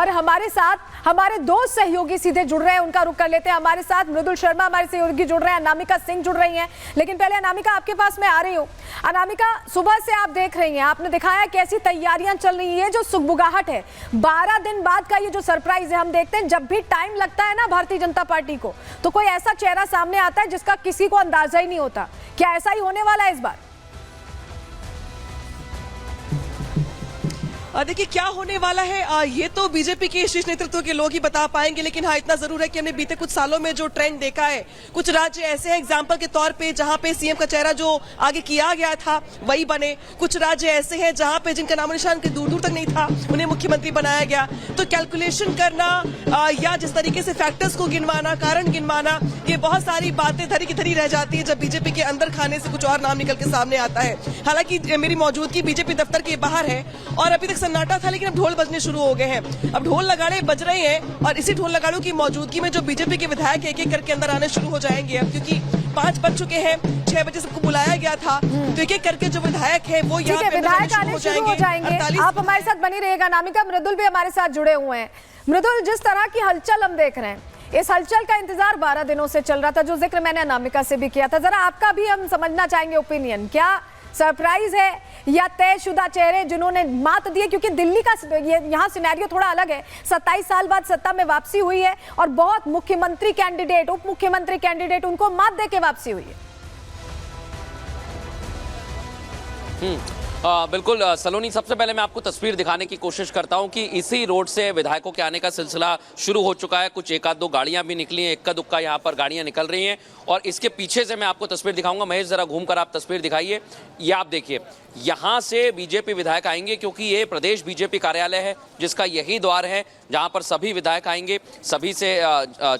और हमारे साथ हमारे दो सहयोगी सीधे जुड़ रहे हैं, उनका रुख कर लेते हैं। हमारे साथ मृदुल शर्मा हमारे सहयोगी जुड़ रहे हैं, अनामिका सिंह जुड़ रही हैं। लेकिन पहले अनामिका आपके पास मैं आ रही हूँ। अनामिका, सुबह से आप देख रही हैं, आपने दिखाया कैसी तैयारियां चल रही है, जो सुगबुगाहट है 12 दिन बाद का ये जो सरप्राइज है। हम देखते हैं जब भी टाइम लगता है ना भारतीय जनता पार्टी को, तो कोई ऐसा चेहरा सामने आता है जिसका किसी को अंदाजा ही नहीं होता। क्या ऐसा ही होने वाला है इस बार? देखिए क्या होने वाला है ये तो बीजेपी के शीर्ष नेतृत्व के लोग ही बता पाएंगे। लेकिन हाँ, इतना जरूर है कि हमने बीते कुछ सालों में जो ट्रेंड देखा है, कुछ राज्य ऐसे हैं एग्जाम्पल के तौर पे जहां पे सीएम का चेहरा जो आगे किया गया था वही बने। कुछ राज्य ऐसे हैं जहां पे जिनका नामो निशान दूर दूर तक नहीं था, उन्हें मुख्यमंत्री बनाया गया। तो कैलकुलेशन करना या जिस तरीके से फैक्टर्स को गिनवाना, कारण गिनवाना, ये बहुत सारी बातें धरी की धरी रह जाती है जब बीजेपी के अंदर खाने से कुछ और नाम निकल के सामने आता है। हालांकि मेरी मौजूदगी बीजेपी दफ्तर के बाहर है और अभी तक सन्नाटा था, लेकिन अब ढोल बजने शुरू हो गए हैं। अब ढोल नगाड़े बज रहे हैं और इसी ढोल नगाड़ों की मौजूदगी में जो बीजेपी के विधायक एक एक करके अंदर आने शुरू हो जाएंगे। अब क्योंकि 5 बज चुके हैं, 6 बजे सबको बुलाया गया था, तो एक एक करके जो विधायक है वो यहाँ पे विधायक आने शुरू हो जाएंगे। आप हमारे साथ बनी रहिएगा। अनामिका, मृदुल भी हमारे साथ जुड़े हुए हैं। मृदुल, जिस तरह की हलचल हम देख रहे हैं, इस हलचल का इंतजार 12 दिनों से चल रहा था, जो जिक्र मैंने अनामिका से भी किया था। जरा आपका भी हम समझना चाहेंगे ओपिनियन। क्या सरप्राइज है या तयशुदा चेहरे जिन्होंने मात दी है? क्योंकि दिल्ली का यहाँ सिनेरियो थोड़ा अलग है। 27 साल बाद सत्ता में वापसी हुई है और बहुत मुख्यमंत्री कैंडिडेट, उप मुख्यमंत्री कैंडिडेट, उनको मात दे के वापसी हुई है। बिल्कुल सलोनी, सबसे पहले मैं आपको तस्वीर दिखाने की कोशिश करता हूं कि इसी रोड से विधायकों के आने का सिलसिला शुरू हो चुका है। कुछ एक आध दो गाड़ियां भी निकली हैं, इक्का दुक्का यहां पर गाड़ियां निकल रही हैं और इसके पीछे से मैं आपको तस्वीर दिखाऊंगा। महेश, जरा घूमकर आप तस्वीर दिखाइए। ये आप देखिए, यहां से बीजेपी विधायक आएंगे क्योंकि ये प्रदेश बीजेपी कार्यालय है जिसका यही द्वार है जहां पर सभी विधायक आएंगे, सभी से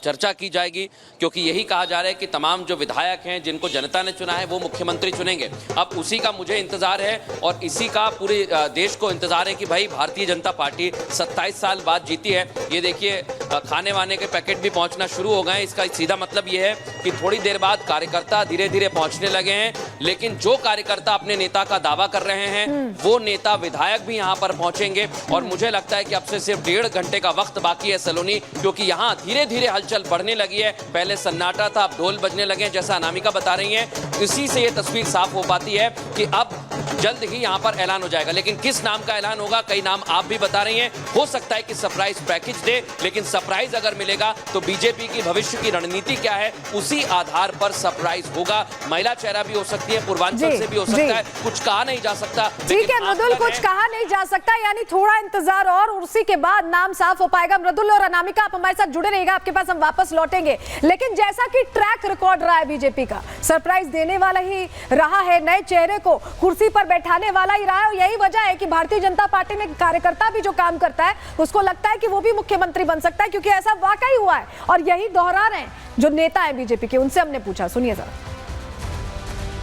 चर्चा की जाएगी, क्योंकि यही कहा जा रहा है कि तमाम जो विधायक हैं जिनको जनता ने चुना है वो मुख्यमंत्री चुनेंगे। अब उसी का मुझे इंतजार है और इसी का पूरे देश को इंतजार है कि भाई भारतीय जनता पार्टी 27 साल बाद जीती है। ये देखिए, खाने वाने के पैकेट भी पहुंचना शुरू हो गए। इसका सीधा मतलब ये है कि थोड़ी देर बाद कार्यकर्ता धीरे धीरे पहुंचने लगे हैं। लेकिन जो कार्यकर्ता अपने नेता का दावा कर रहे हैं वो नेता विधायक भी यहां पर पहुंचेंगे और मुझे लगता है कि अब से सिर्फ 1.5 घंटे का वक्त बाकी है सलोनी, क्योंकि यहां धीरे धीरे हलचल बढ़ने लगी है। पहले सन्नाटा था, अब ढोल बजने लगे हैं, जैसा अनामिका बता रही हैं। इसी से ये तस्वीर साफ हो पाती है कि अब जल्द ही यहां पर ऐलान हो जाएगा। लेकिन किस नाम का ऐलान होगा, कई नाम आप भी बता रही हैं। हो सकता है कि सरप्राइज पैकेज दे, लेकिन सरप्राइज अगर मिलेगा तो बीजेपी की भविष्य की रणनीति क्या है उसी आधार पर सरप्राइज होगा। महिला चेहरा भी हो सकती है, पूर्वांचल से भी हो सकता है, कुछ कहा नहीं जा सकता। ठीक है मृदुल, कुछ कहा नहीं जा सकता, यानी थोड़ा इंतजार और उसी के बाद नाम साफ हो पाएगा। मृदुल और अनामिका, आप हमारे साथ जुड़े रहिएगा, आपके पास हम वापस लौटेंगे। लेकिन जैसा कि ट्रैक रिकॉर्ड रहा है बीजेपी का, सरप्राइज देने वाला ही रहा है, नए चेहरे को कुर्सी पर बैठाने वाला ही रहा है। और यही वजह है कि भारतीय जनता पार्टी में कार्यकर्ता भी जो काम करता है उसको लगता है कि वो भी मुख्यमंत्री बन सकता है, क्योंकि ऐसा वाकई हुआ है और यही दोहरा रहे हैं जो नेता है बीजेपी के। उनसे हमने पूछा, सुनिए जरा।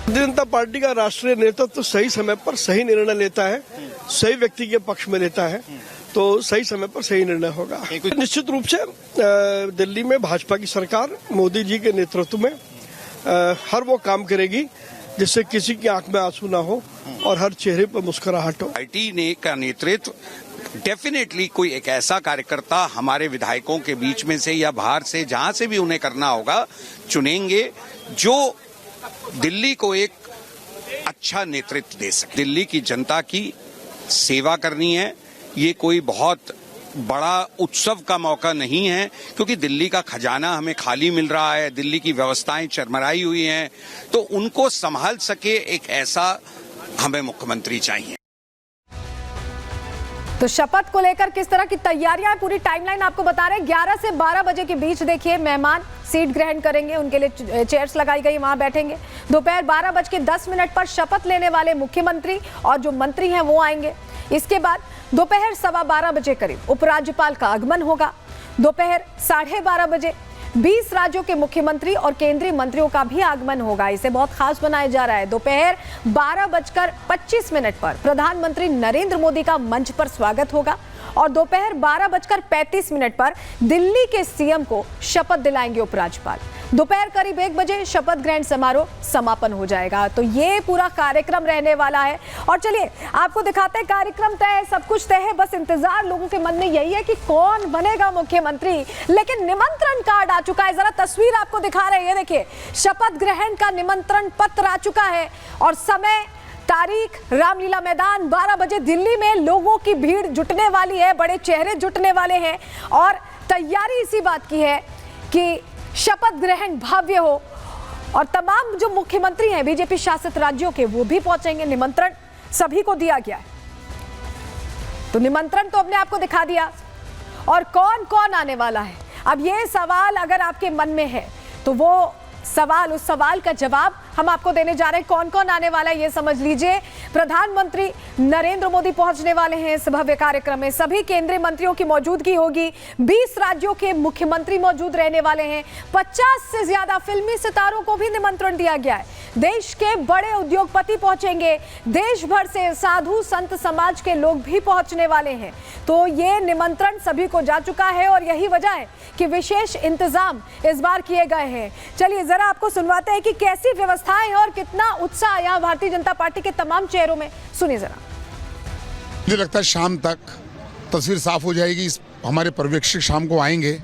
भारतीय जनता पार्टी का राष्ट्रीय नेतृत्व तो सही समय पर सही निर्णय लेता है, सही व्यक्ति के पक्ष में लेता है, तो सही समय पर सही निर्णय होगा। निश्चित रूप से दिल्ली में भाजपा की सरकार मोदी जी के नेतृत्व में हर वो काम करेगी जिससे किसी की आंख में आंसू ना हो और हर चेहरे पर मुस्कुराहट हो। पार्टी ने का नेतृत्व डेफिनेटली कोई एक ऐसा कार्यकर्ता हमारे विधायकों के बीच में से या बाहर से जहां से भी उन्हें करना होगा चुनेंगे, जो दिल्ली को एक अच्छा नेतृत्व दे सके। दिल्ली की जनता की सेवा करनी है, ये कोई बहुत बड़ा उत्सव का मौका नहीं है, क्योंकि दिल्ली का खजाना हमें खाली मिल रहा है, दिल्ली की व्यवस्थाएं चरमराई हुई हैं, तो उनको संभाल सके एक ऐसा हमें मुख्यमंत्री चाहिए। तो शपथ को लेकर किस तरह की तैयारियां, पूरी टाइमलाइन आपको बता रहे हैं। 11 से 12 बजे के बीच देखिए मेहमान सीट ग्रहण करेंगे, उनके लिए चेयर्स लगाई गई, वहां बैठेंगे। दोपहर 12:10 पर शपथ लेने वाले मुख्यमंत्री और जो मंत्री हैं वो आएंगे। इसके बाद दोपहर 12:15 बजे करीब उपराज्यपाल का आगमन होगा। दोपहर 12:30 बजे 20 राज्यों के मुख्यमंत्री और केंद्रीय मंत्रियों का भी आगमन होगा। इसे बहुत खास बनाया जा रहा है। दोपहर 12:25 पर प्रधानमंत्री नरेंद्र मोदी का मंच पर स्वागत होगा और दोपहर 12:35 पर दिल्ली के सीएम को शपथ दिलाएंगे उपराज्यपाल। दोपहर करीब 1 बजे शपथ ग्रहण समारोह समापन हो जाएगा। तो ये पूरा कार्यक्रम रहने वाला है। और चलिए आपको दिखाते हैं, कार्यक्रम तय है, सब कुछ तय है, बस इंतजार लोगों के मन में यही है कि कौन बनेगा मुख्यमंत्री। लेकिन निमंत्रण कार्ड आ चुका है, जरा तस्वीर आपको दिखा रहे हैं, ये देखिए शपथ ग्रहण का निमंत्रण पत्र आ चुका है और समय, तारीख, रामलीला मैदान 12 बजे। दिल्ली में लोगों की भीड़ जुटने वाली है, बड़े चेहरे जुटने वाले हैं और तैयारी इसी बात की है कि शपथ ग्रहण भव्य हो और तमाम जो मुख्यमंत्री हैं बीजेपी शासित राज्यों के, वो भी पहुंचेंगे। निमंत्रण सभी को दिया गया है, तो निमंत्रण तो हमने आपको दिखा दिया और कौन कौन आने वाला है। अब ये सवाल अगर आपके मन में है तो वो सवाल, उस सवाल का जवाब हम आपको देने जा रहे हैं। कौन कौन आने वाला है ये समझ लीजिए। प्रधानमंत्री नरेंद्र मोदी पहुंचने वाले हैं इस भव्य कार्यक्रम में। सभी केंद्रीय मंत्रियों की मौजूदगी होगी। 20 राज्यों के मुख्यमंत्री मौजूद रहने वाले हैं। 50 से ज्यादा फिल्मी सितारों को भी निमंत्रण दिया गया है। देश के बड़े उद्योगपति पहुंचेंगे। देश भर से साधु संत समाज के लोग भी पहुंचने वाले हैं। तो ये निमंत्रण सभी को जा चुका है और यही वजह है कि विशेष इंतजाम इस बार किए गए हैं। चलिए जरा आपको सुनवाते हैं कि कैसी व्यवस्थाएं हैं और कितना उत्साह यहाँ भारतीय जनता पार्टी के तमाम चेहरों में। सुनिए जरा। मुझे लगता है शाम तक तस्वीर साफ हो जाएगी। हमारे पर्यवेक्षक शाम को आएंगे,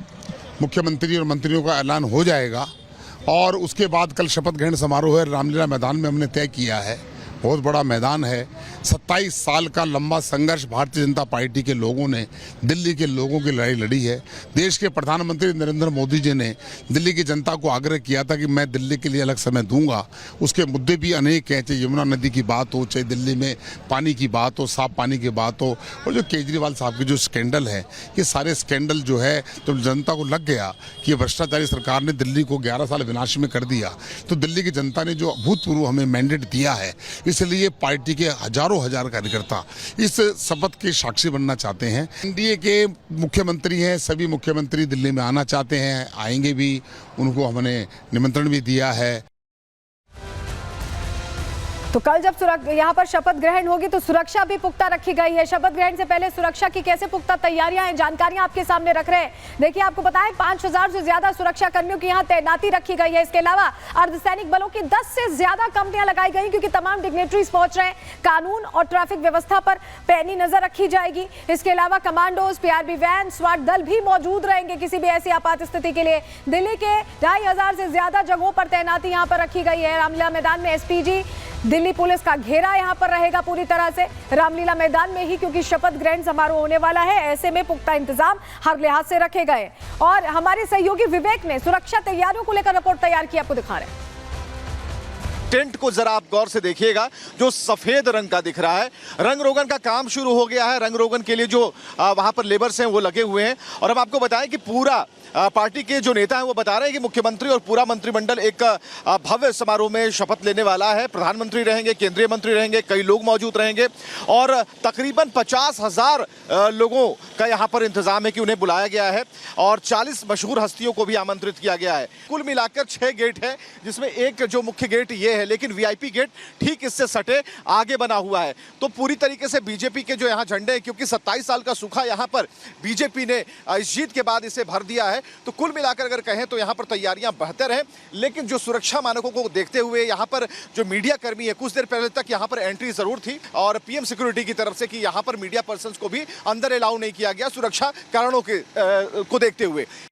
मुख्यमंत्री और मंत्रियों का ऐलान हो जाएगा और उसके बाद कल शपथ ग्रहण समारोह है रामलीला मैदान में। हमने तय किया है, बहुत बड़ा मैदान है। 27 साल का लंबा संघर्ष भारतीय जनता पार्टी के लोगों ने, दिल्ली के लोगों की लड़ाई लड़ी है। देश के प्रधानमंत्री नरेंद्र मोदी जी ने दिल्ली की जनता को आग्रह किया था कि मैं दिल्ली के लिए अलग समय दूंगा। उसके मुद्दे भी अनेक हैं, चाहे यमुना नदी की बात हो, चाहे दिल्ली में पानी की बात हो, साफ पानी की बात हो, और जो केजरीवाल साहब के जो स्कैंडल है, ये सारे स्कैंडल जो है तो जनता को लग गया कि भ्रष्टाचारी सरकार ने दिल्ली को 11 साल विनाश में कर दिया। तो दिल्ली की जनता ने जो अभूतपूर्व हमें मैंडेट दिया है, इसलिए पार्टी के हजारों हजार कार्यकर्ता इस शपथ के साक्षी बनना चाहते हैं। एनडीए के मुख्यमंत्री हैं, सभी मुख्यमंत्री दिल्ली में आना चाहते हैं, आएंगे भी। उनको हमने निमंत्रण भी दिया है। तो कल जब यहाँ पर शपथ ग्रहण होगी तो सुरक्षा भी पुख्ता रखी गई है। शपथ ग्रहण से पहले सुरक्षा की कैसे पुख्ता तैयारियां हैं, जानकारियां आपके सामने रख रहे हैं। देखिए आपको बताएं, 5000 से ज्यादा सुरक्षा कर्मियों की यहाँ तैनाती रखी गई है। इसके अलावा अर्धसैनिक बलों की 10 से ज्यादा कंपनियां लगाई गई, क्योंकि तमाम डिग्नेटरीज पहुंच रहे हैं। कानून और ट्रैफिक व्यवस्था पर पैनी नजर रखी जाएगी। इसके अलावा कमांडोज, पीआरबी वैन, स्वाट दल भी मौजूद रहेंगे किसी भी ऐसी आपात स्थिति के लिए। दिल्ली के 2500 से ज्यादा जगहों पर तैनाती यहाँ पर रखी गई है। रामलीला मैदान में एसपीजी, दिल्ली पुलिस का घेरा यहां पर रहेगा पूरी तरह से रामलीला मैदान में ही, क्योंकि शपथ ग्रहण समारोह होने वाला है। ऐसे में पुख्ता इंतजाम हर लिहाज से रखे गए। और हमारे सहयोगी विवेक ने सुरक्षा तैयारियों को लेकर रिपोर्ट तैयार की, आपको दिखा रहे हैं। टेंट को जरा आप गौर से देखिएगा, जो सफेद रंग का दिख रहा है। रंग रोगन का काम शुरू हो गया है। रंग रोगन के लिए जो वहां पर लेबर्स हैं वो लगे हुए हैं। और हम आपको बताएं कि पूरा पार्टी के जो नेता हैं वो बता रहे हैं कि मुख्यमंत्री और पूरा मंत्रिमंडल एक भव्य समारोह में शपथ लेने वाला है। प्रधानमंत्री रहेंगे, केंद्रीय मंत्री रहेंगे, कई लोग मौजूद रहेंगे और तकरीबन 50,000 लोगों का यहाँ पर इंतजाम है कि उन्हें बुलाया गया है और 40 मशहूर हस्तियों को भी आमंत्रित किया गया है। कुल मिलाकर 6 गेट है, जिसमें एक जो मुख्य गेट ये है, लेकिन वीआईपी गेट ठीक इससे सटे आगे बना हुआ है। तो पूरी तरीके से बीजेपी के जो यहाँ झंडे हैं, क्योंकि 27 साल का सूखा यहाँ पर बीजेपी ने इस जीत के बाद इसे भर दिया है, तो कुल मिलाकर अगर कहें तो यहाँ पर तैयारियां बेहतर हैं। लेकिन जो सुरक्षा मानकों को देखते हुए यहाँ पर जो मीडिया कर्मी है, कुछ देर पहले तक यहाँ पर एंट्री जरूर थी और पीएम सिक्योरिटी की तरफ से कि यहाँ पर मीडिया पर्संस को भी अंदर अलाउ नहीं किया गया सुरक्षा कारणों को देखते हुए।